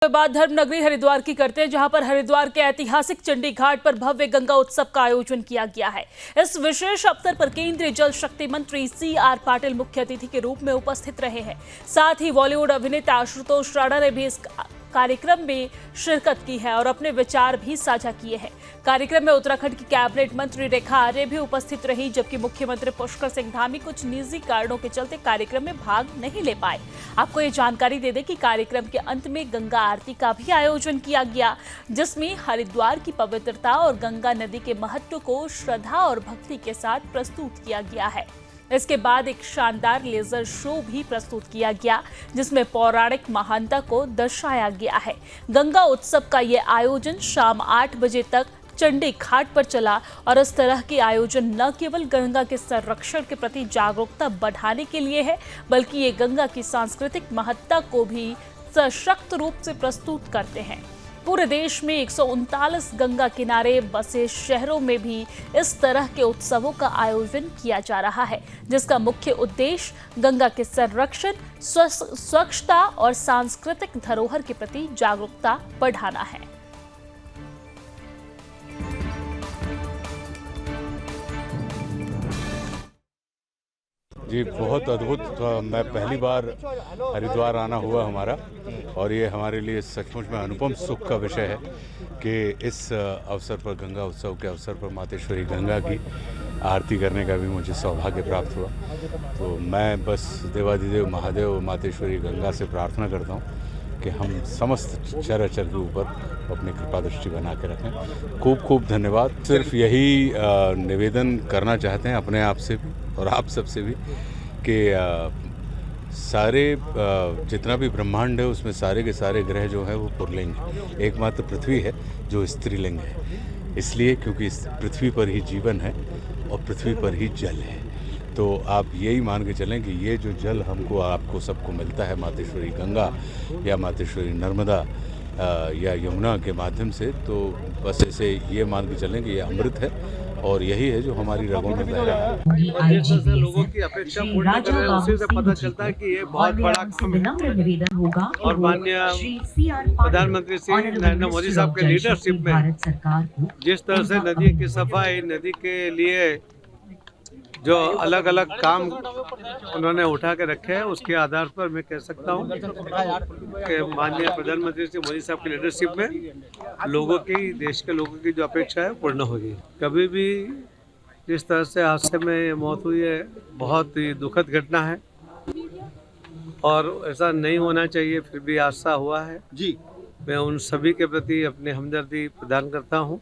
के बाद धर्मनगरी हरिद्वार की करते हैं, जहां पर हरिद्वार के ऐतिहासिक चंडी घाट पर भव्य गंगा उत्सव का आयोजन किया गया है। इस विशेष अवसर पर केंद्रीय जल शक्ति मंत्री CR पाटिल मुख्य अतिथि के रूप में उपस्थित रहे हैं। साथ ही बॉलीवुड अभिनेता आशुतोष राणा ने भी इस कार्यक्रम में शिरकत की है और अपने विचार भी साझा किए हैं। कार्यक्रम में उत्तराखंड की कैबिनेट मंत्री रेखा आर्य भी उपस्थित रही, जबकि मुख्यमंत्री पुष्कर सिंह धामी कुछ निजी कारणों के चलते कार्यक्रम में भाग नहीं ले पाए। आपको ये जानकारी दे दें कि कार्यक्रम के अंत में गंगा आरती का भी आयोजन किया गया, जिसमें हरिद्वार की पवित्रता और गंगा नदी के महत्व को श्रद्धा और भक्ति के साथ प्रस्तुत किया गया है। इसके बाद एक शानदार लेजर शो भी प्रस्तुत किया गया, जिसमें पौराणिक महानता को दर्शाया गया है। गंगा उत्सव का ये आयोजन शाम 8 बजे तक चंडी घाट पर चला और इस तरह के आयोजन न केवल गंगा के संरक्षण के प्रति जागरूकता बढ़ाने के लिए है, बल्कि ये गंगा की सांस्कृतिक महत्ता को भी सशक्त रूप से प्रस्तुत करते हैं। पूरे देश में 139 गंगा किनारे बसे शहरों में भी इस तरह के उत्सवों का आयोजन किया जा रहा है, जिसका मुख्य उद्देश्य गंगा के संरक्षण, स्वच्छता और सांस्कृतिक धरोहर के प्रति जागरूकता बढ़ाना है। जी बहुत अद्भुत। मैं पहली बार हरिद्वार आना हुआ हमारा, और ये हमारे लिए सचमुच में अनुपम सुख का विषय है कि इस अवसर पर, गंगा उत्सव के अवसर पर, मातेश्वरी गंगा की आरती करने का भी मुझे सौभाग्य प्राप्त हुआ। तो मैं बस देवाधिदेव महादेव मातेश्वरी गंगा से प्रार्थना करता हूँ कि हम समस्त चराचर के ऊपर अपनी कृपा दृष्टि बना के रखें। खूब खूब धन्यवाद। सिर्फ यही निवेदन करना चाहते हैं अपने आप से भी और आप सबसे भी कि सारे जितना भी ब्रह्मांड है उसमें सारे के सारे ग्रह जो है वो पुल्लिंग है, एकमात्र पृथ्वी है जो स्त्रीलिंग है। इसलिए क्योंकि इस पृथ्वी पर ही जीवन है और पृथ्वी पर ही जल है। तो आप यही मान के चलें कि ये जो जल हमको, आपको सबको मिलता है मातेश्वरी गंगा या मातेश्वरी नर्मदा या यमुना के माध्यम से, तो बस ऐसे ये मान के चलें कि ये अमृत है और यही है जो हमारी रगों में बह रहा है। और जिस तरह से लोगों की अपेक्षा पूर्ण कर रहे हैं, उसी से पता चलता है कि ये बहुत बड़ा काम है। और माननीय प्रधानमंत्री श्री नरेंद्र मोदी साहब के लीडरशिप में जिस तरह से नदी की सफाई, नदी के लिए जो अलग अलग काम उन्होंने उठा के रखे हैं, उसके आधार पर मैं कह सकता हूँ कि माननीय प्रधानमंत्री श्री मोदी साहब की लीडरशिप में लोगों की, देश के लोगों की जो अपेक्षा है पूर्ण होगी। कभी भी जिस तरह से हादसे में मौत हुई है, बहुत ही दुखद घटना है और ऐसा नहीं होना चाहिए, फिर भी हादसा हुआ है जी। मैं उन सभी के प्रति अपनी हमदर्दी प्रदान करता हूँ।